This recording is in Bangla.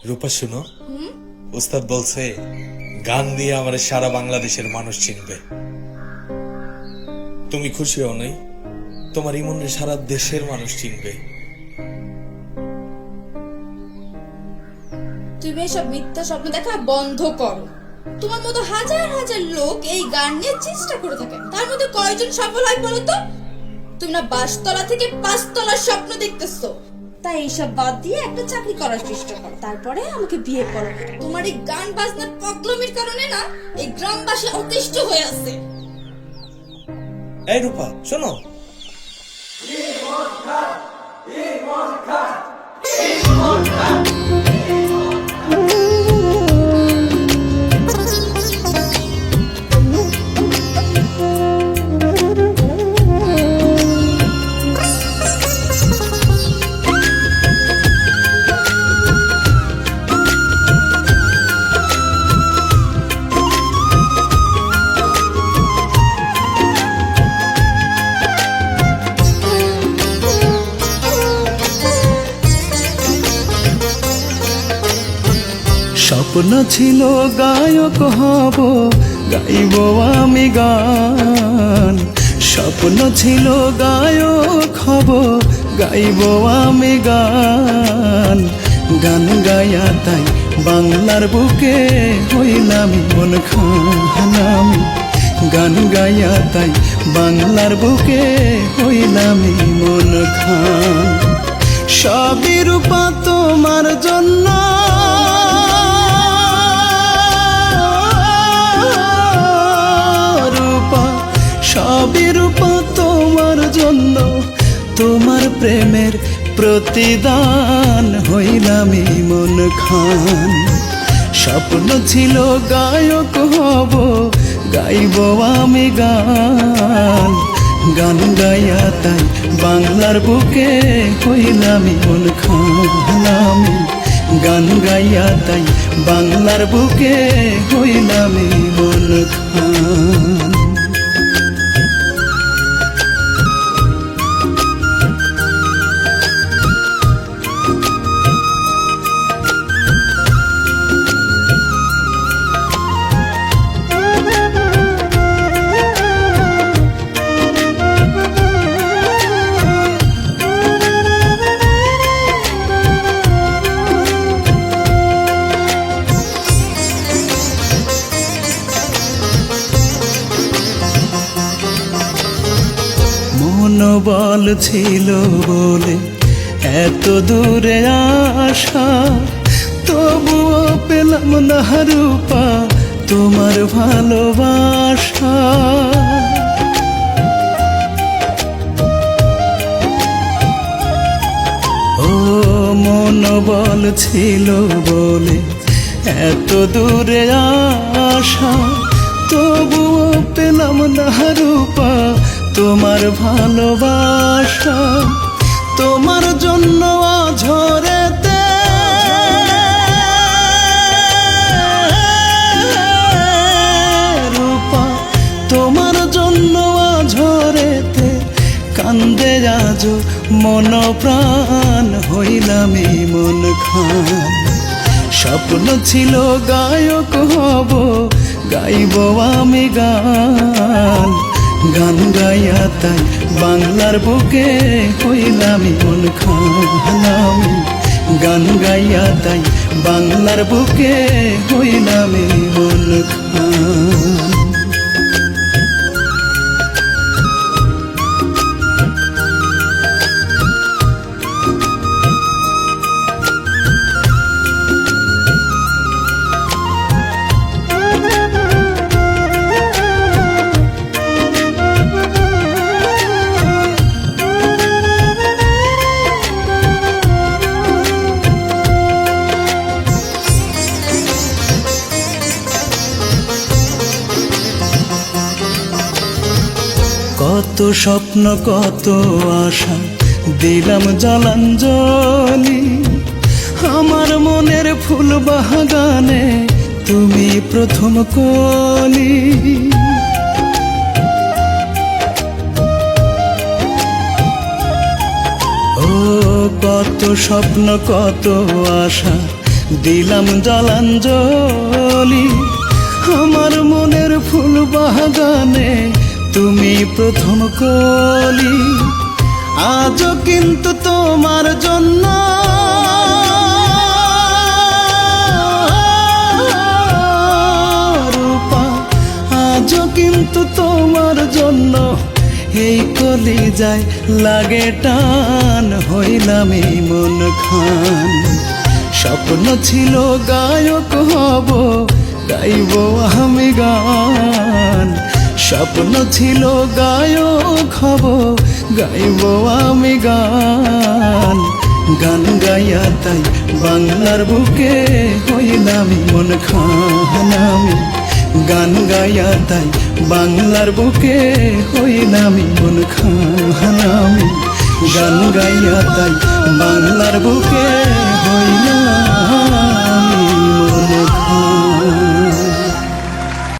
রূপা শুনো, উস্তাদ বলছে গান দিয়ে আমার সারা বাংলাদেশের মানুষ চিনবে। তুমি খুশি হও নাই? তোমার ইমনরে সারা দেশের মানুষ চিনবে। তুমি এসব মিথ্যা স্বপ্ন দেখা বন্ধ করো। তোমার মতো হাজার হাজার লোক এই গান নিয়ে চেষ্টা করে থাকে, তার মধ্যে কয়জন সফল হয় বলো তো? তুমি না 5 তলা থেকে 5 তলার স্বপ্ন দেখতেছো। তাই এইসব বাদ দিয়ে একটা চাকরি করার চেষ্টা করো, তারপরে আমাকে বিয়ে করো। তোমার এই গান বাজনার পাগলামির কারণে না এই গ্রামবাসী অতিষ্ঠ হয়ে আছে। এই রূপা শোনো, স্বপ্ন ছিল গায়ক হব, গাইব আমি গান। স্বপ্ন ছিল গায়ক হব, গাইব আমি গান। গান গায়া তাই বাংলার বুকে হইলাম মন খান। গান গায়া তাই বাংলার বুকে হইলাম মন খান। সবই রূপা তোমার জন্য, সবই রূপা তোমার জন্য। তোমার প্রেমের প্রতিদান হইলাম মন খান। স্বপ্ন ছিল গায়ক হব, গাইব আমি গান। গান গাইয়া তাই বাংলার বুকে হইলাম মন খান। গান গাইয়া তাই বাংলার বুকে হইলাম মন খান। মনোবল ছিল বলে এত দূরে আসা, তবুও পেলাম না রূপা তোমার ভালোবাসা। ও মনোবল ছিল বলে এত দূরে আসা, তবুও পেলাম না রূপা তোমার ভালোবাসা। তোমার জন্য ঝরেতে রূপা, তোমার জন্য ঝরেতে কান্দে আজ মন প্রাণ হইলাম মন খান। স্বপ্ন ছিল গায়ক হব, গাইব আমি গান। গান গাইয়া তাই বাংলার বুকে হইলাম মন খান। গান গাইয়া তাই বাংলার বুকে হইলাম মন খান। কত স্বপ্ন কত আশা দিলাম জলাঞ্জলি, আমার মনের ফুল বাগানে তুমি প্রথম কলি। ও কত স্বপ্ন কত আশা দিলাম জলাঞ্জলি আমার মনের ফুল বাগানে তুমি প্রথম কলি আজও কিন্তু তোমার জন্য রূপা আজও কিন্তু তোমার জন্য এই কলিজায় লাগে টান হইলাম এই মন খান স্বপ্ন ছিল গায়ক হব গাইব আমি গান স্বপ্ন ছিল গায়ক হব গাইব আমি গান গান গাইয়া তাই বাংলার বুকে হইলাম মন খান আমি গান গাইয়া তাই বাংলার বুকে হইলাম মন খান আমি গান গাইয়া তাই বাংলার বুকে হইলাম